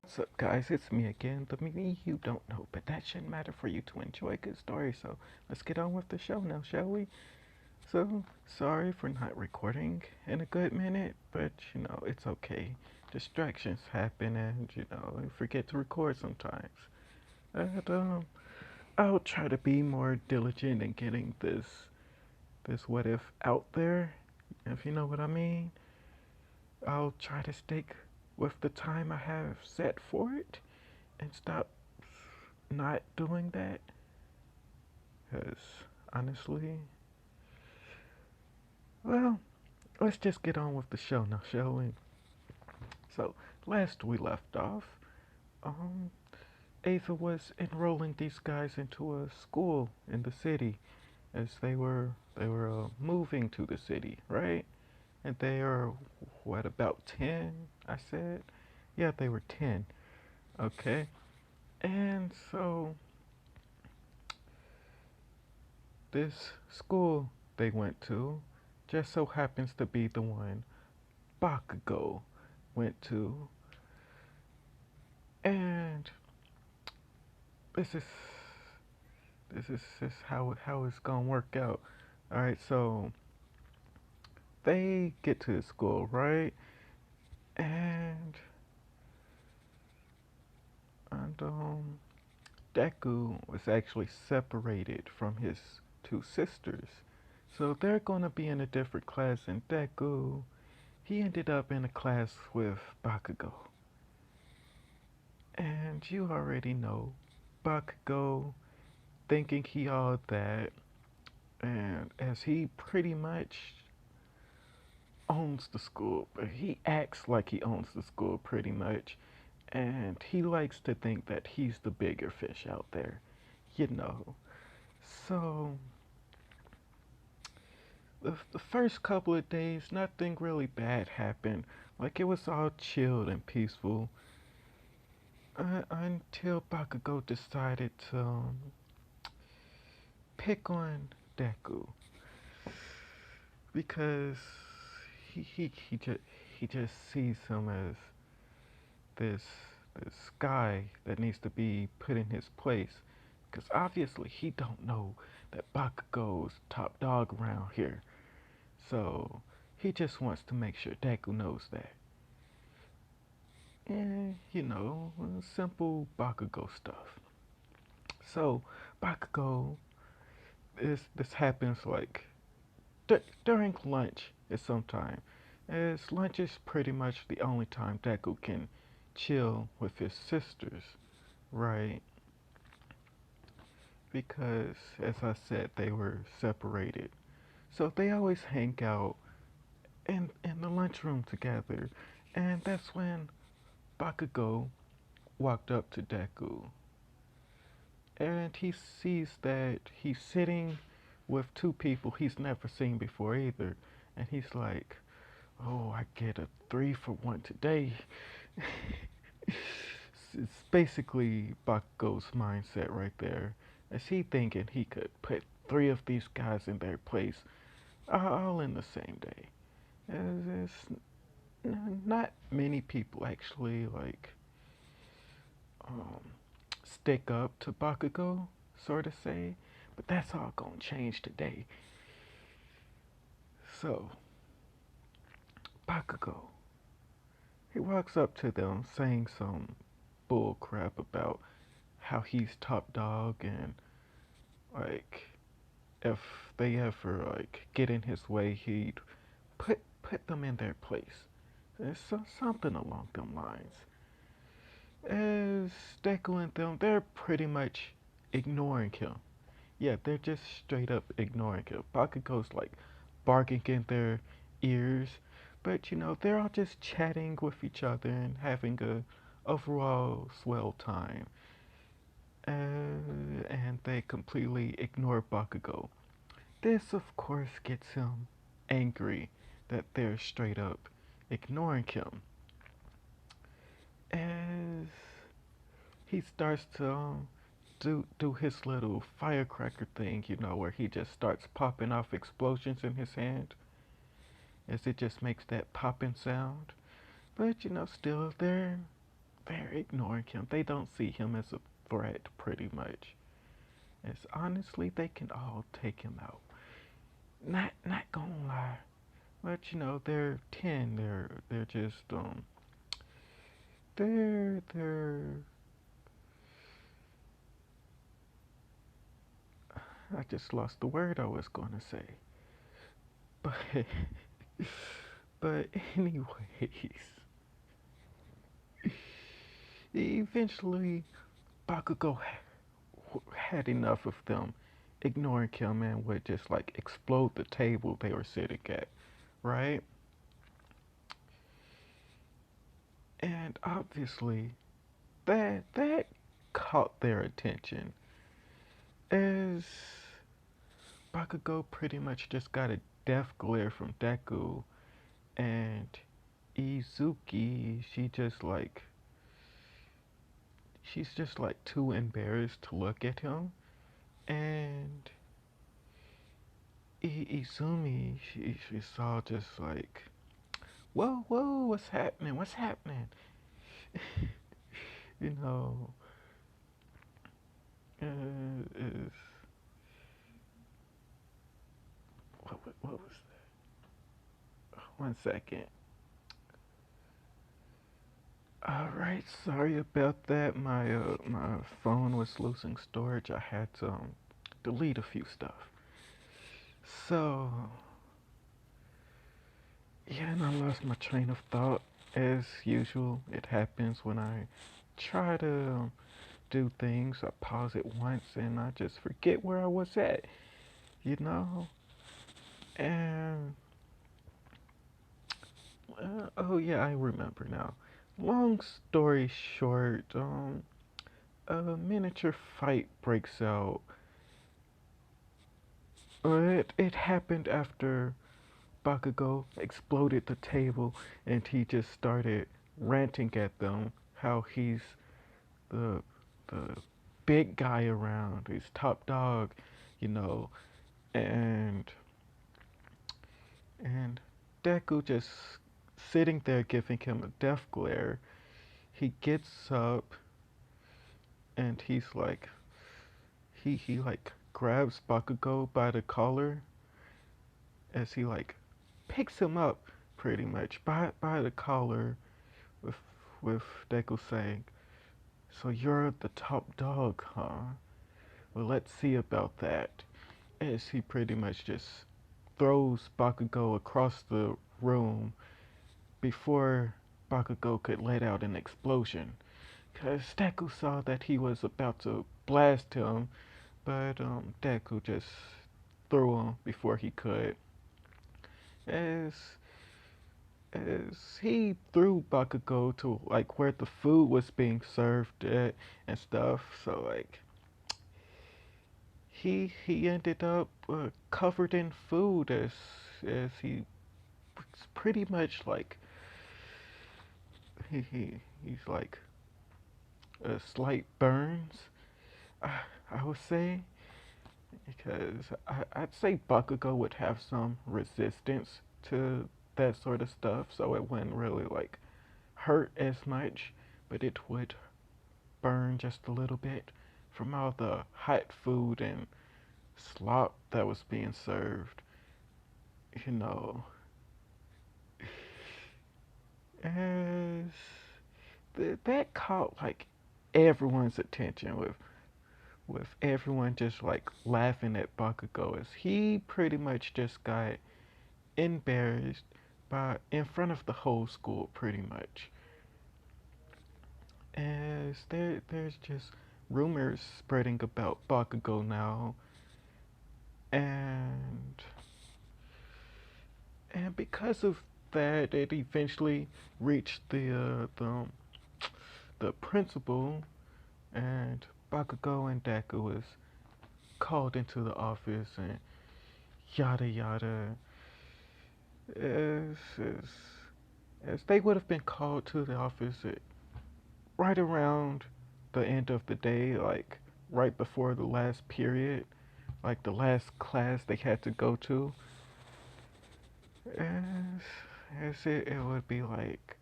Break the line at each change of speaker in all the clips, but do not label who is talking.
What's up, guys? It's me again, the me you don't know, but that shouldn't matter for you to enjoy a good story. So let's get on with the show now, shall we? So sorry for not recording in a good minute, but it's okay. Distractions happen, and I forget to record sometimes. And I'll try to be more diligent in getting this what if out there, if you know what I mean. I'll try to stick with the time I have set for it and stop not doing that, because honestly, well, let's just get on with the show now, shall we? So, last we left off, um, Ava was enrolling these guys into a school in the city as they were moving to the city, right? And they are what, about 10? I said, yeah, they were 10. Okay, and so this school they went to just so happens to be the one Bakugo went to, and this is this is how it's gonna work out. All right, so they get to the school, right, and and Deku was actually separated from his two sisters, so they're gonna be in a different class. And Deku, he ended up in a class with Bakugo, and you already know Bakugo thinking he all that, and as he pretty much owns the school, but he acts like he owns the school pretty much, and he likes to think that he's the bigger fish out there, you know. So the first couple of days, nothing really bad happened. Like, it was all chilled and peaceful until Bakugo decided to pick on Deku because he just sees him as this this guy that needs to be put in his place. Because obviously he don't know that Bakugo's top dog around here. So he just wants to make sure Deku knows that. And simple Bakugo stuff. So Bakugo, this happens like during lunch at some time. As lunch is pretty much the only time Deku can chill with his sisters, right? Because, as I said, they were separated. So they always hang out in the lunchroom together. And that's when Bakugo walked up to Deku. And he sees that he's sitting with two people he's never seen before either. And he's like, oh, I get a 3-for-1 today. It's basically Bakugo's mindset right there. Is he thinking he could put three of these guys in their place all in the same day? Not many people actually like um, stick up to Bakugo, sort of say, but that's all gonna change today. So Bakugo, he walks up to them saying some bull crap about how he's top dog, and like if they ever like get in his way, he'd put them in their place. There's something along them lines. As Deku and them, they're pretty much ignoring him. Yeah, they're just straight up ignoring him. Bakugo's like barking in their ears, but they're all just chatting with each other and having a overall swell time. And they completely ignore Bakugo. This, of course, gets him angry that they're straight up ignoring him. As he starts to do his little firecracker thing, where he just starts popping off explosions in his hand, as it just makes that popping sound. But still, they're ignoring him. They don't see him as a threat, pretty much. As honestly, they can all take him out. Not gonna lie, but they're 10. They're just they're. I just lost the word I was gonna say, but but anyways, eventually Bakugo had enough of them ignoring him and would just like explode the table they were sitting at, right? And obviously that caught their attention as Bakugo pretty much just got a death glare from Deku and Izuki, she's just like too embarrassed to look at him. And Izumi, she's all just like, whoa, what's happening? What's happening? you know, is what was that? 1 second. All right, sorry about that. My phone was losing storage. I had to delete a few stuff. So yeah, and I lost my train of thought as usual. It happens when I try to do things. I pause it once and I just forget where I was at, you know? And, oh yeah, I remember now. Long story short, a miniature fight breaks out. It happened after Bakugo exploded the table and he just started ranting at them how he's the the big guy around, he's top dog, you know, and and Deku just sitting there giving him a death glare. He gets up and he like grabs Bakugo by the collar as he like picks him up pretty much by the collar with with Deku saying, "So you're the top dog, huh? Well, let's see about that." As he pretty much just throws Bakugo across the room before Bakugo could let out an explosion. Because Deku saw that he was about to blast him, but Deku just threw him before he could. As as he threw Bakugo to like where the food was being served at and stuff, so like he ended up covered in food as he was pretty much like he's like slight burns. I, I would say because I'd say Bakugo would have some resistance to that sort of stuff, so it wouldn't really like hurt as much, but it would burn just a little bit from all the hot food and slop that was being served, you know. As that caught like everyone's attention with everyone just like laughing at Bakugo as he pretty much just got embarrassed by in front of the whole school pretty much. As there's just rumors spreading about Bakugo now and because of that it eventually reached the principal and Bakugo and Deku was called into the office and yada yada as as they would have been called to the office at right around the end of the day, like right before the last period, like the last class they had to go to. As it would be like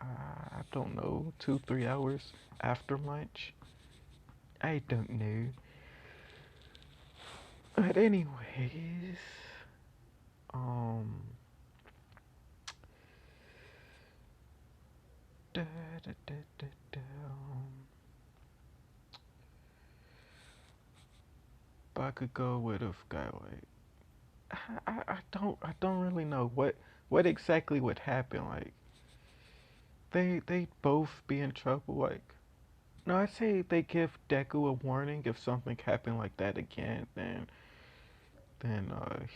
I don't know, 2, 3 hours after lunch. I don't know. But anyways, um, da, da, da, da, da, Bakugo would have got like I don't really know what exactly would happen. Like they both be in trouble. Like no, I'd say they give Deku a warning if something happened like that again. Then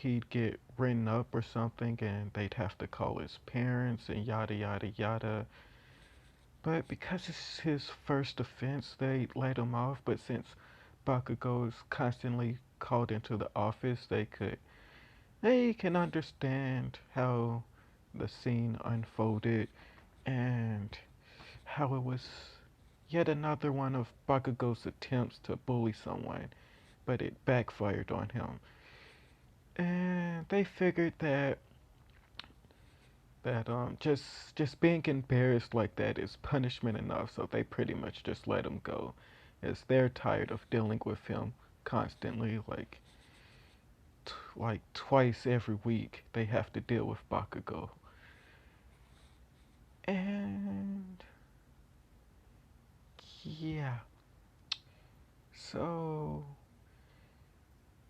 he'd get written up or something, and they'd have to call his parents and yada yada yada. But because it's his first offense, they let him off. But since Bakugo is constantly called into the office, they can understand how the scene unfolded and how it was yet another one of Bakugo's attempts to bully someone, but it backfired on him. And they figured that just being embarrassed like that is punishment enough, so they pretty much just let him go, as they're tired of dealing with him constantly, like twice every week they have to deal with Bakugo. And yeah, so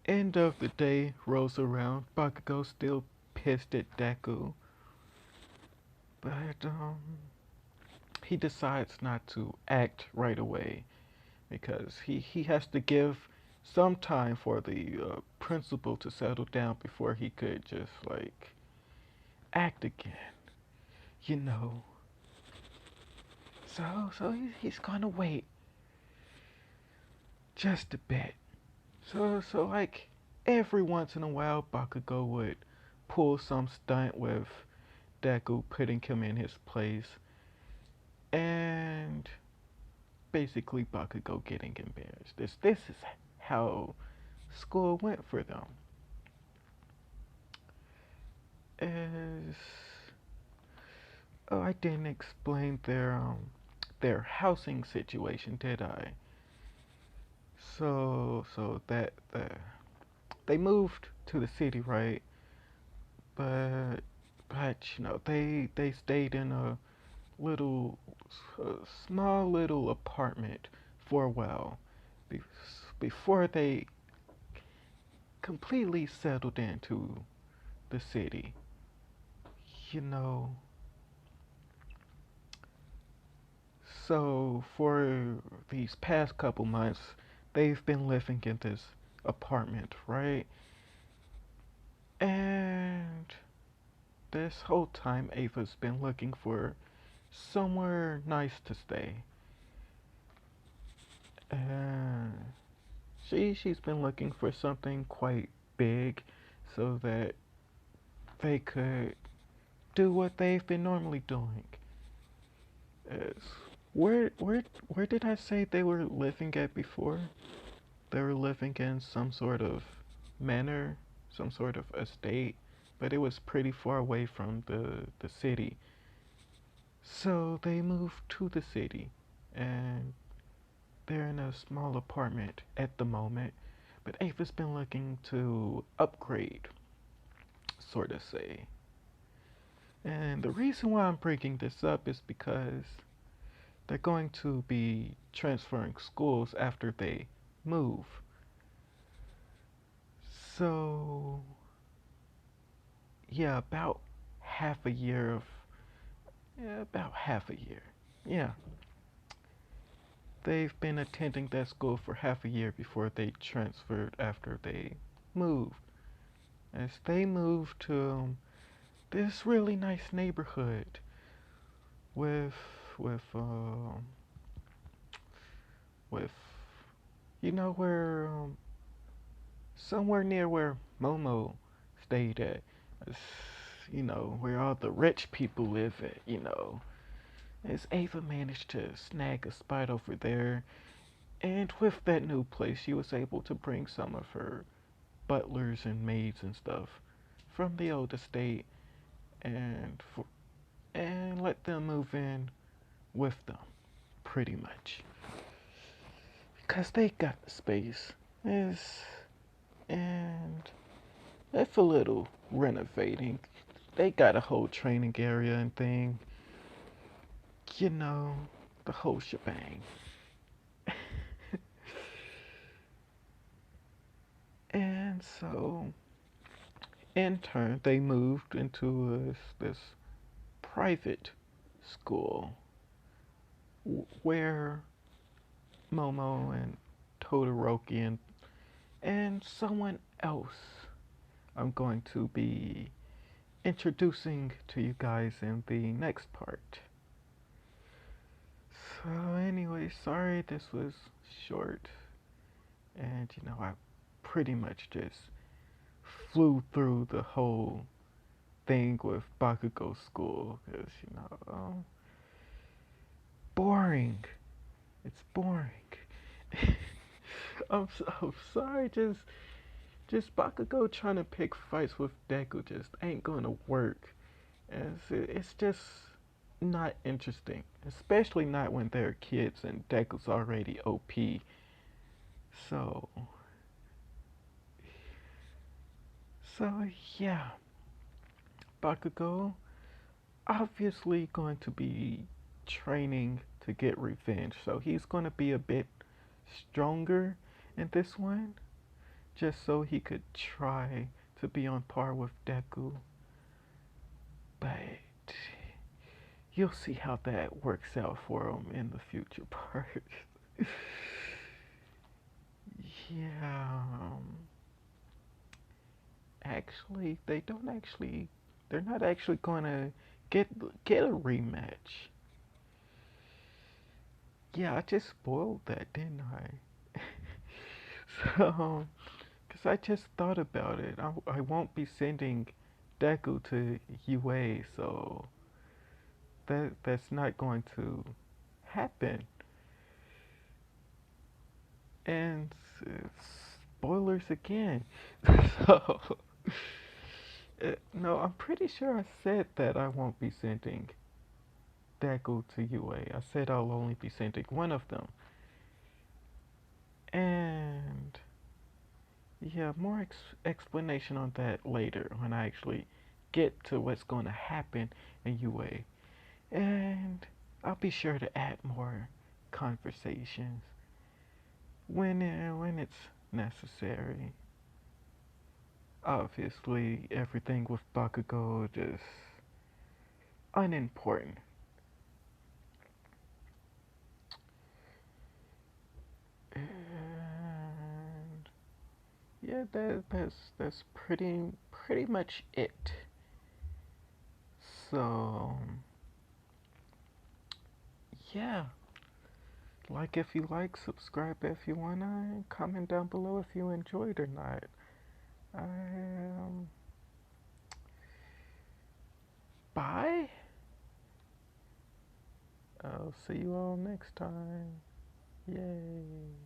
end of the day rolls around. Bakugo still pissed at Deku, but he decides not to act right away because he has to give some time for the principal to settle down before he could just like act again, you know. So he's gonna wait just a bit. So like every once in a while, Bakugo would pull some stunt with Deku putting him in his place, and basically Bakugo getting embarrassed. This is how school went for them. As oh, I didn't explain their housing situation, did I? So that they moved to the city, right? But they stayed in a little small little apartment for a while be- before they completely settled into the city. You know, so for these past couple months, they've been living in this apartment, right? And this whole time, Ava's been looking for somewhere nice to stay. And she's been looking for something quite big so that they could do what they've been normally doing. As where did I say they were living at before? They were living in some sort of manor, some sort of estate, but it was pretty far away from the city. So they moved to the city, and they're in a small apartment at the moment. But Ava's been looking to upgrade, sort of say. And the reason why I'm bringing this up is because they're going to be transferring schools after they move. So, yeah, half a year of, about half a year. Yeah, they've been attending that school for half a year before they transferred after they moved. As they moved to this really nice neighborhood with with um with where somewhere near where Momo stayed at. It's, where all the rich people live at. As Ava managed to snag a spot over there, and with that new place, she was able to bring some of her butlers and maids and stuff from the old estate, and and let them move in with them, pretty much. Because they got the space. It's, and it's a little renovating. They got a whole training area and thing. You know, the whole shebang. And so, in turn, they moved into this private school where Momo and Todoroki and someone else I'm going to be introducing to you guys in the next part. So anyway, sorry this was short, and I pretty much just flew through the whole thing with Bakugo School because boring. It's boring. I'm sorry, just Bakugo trying to pick fights with Deku just ain't gonna work. It's just not interesting, especially not when they're kids and Deku's already OP. So, so yeah, Bakugo obviously going to be training to get revenge. So he's going to be a bit stronger in this one, just so he could try to be on par with Deku. But you'll see how that works out for him in the future part. Yeah. Actually, they're not actually gonna get a rematch. Yeah, I just spoiled that, didn't I? So, because I just thought about it, I won't be sending Deku to UA, so that's not going to happen. And spoilers again. So, no, I'm pretty sure I said that I won't be sending Deku to UA. I said I'll only be sending one of them. And yeah, more explanation on that later when I actually get to what's going to happen in UA. And I'll be sure to add more conversations when it's necessary. Obviously, everything with Bakugo is unimportant. And yeah, that's pretty much it. So yeah, like if you like, subscribe if you wanna, comment down below if you enjoyed or not. Um, bye. I'll see you all next time. Yay.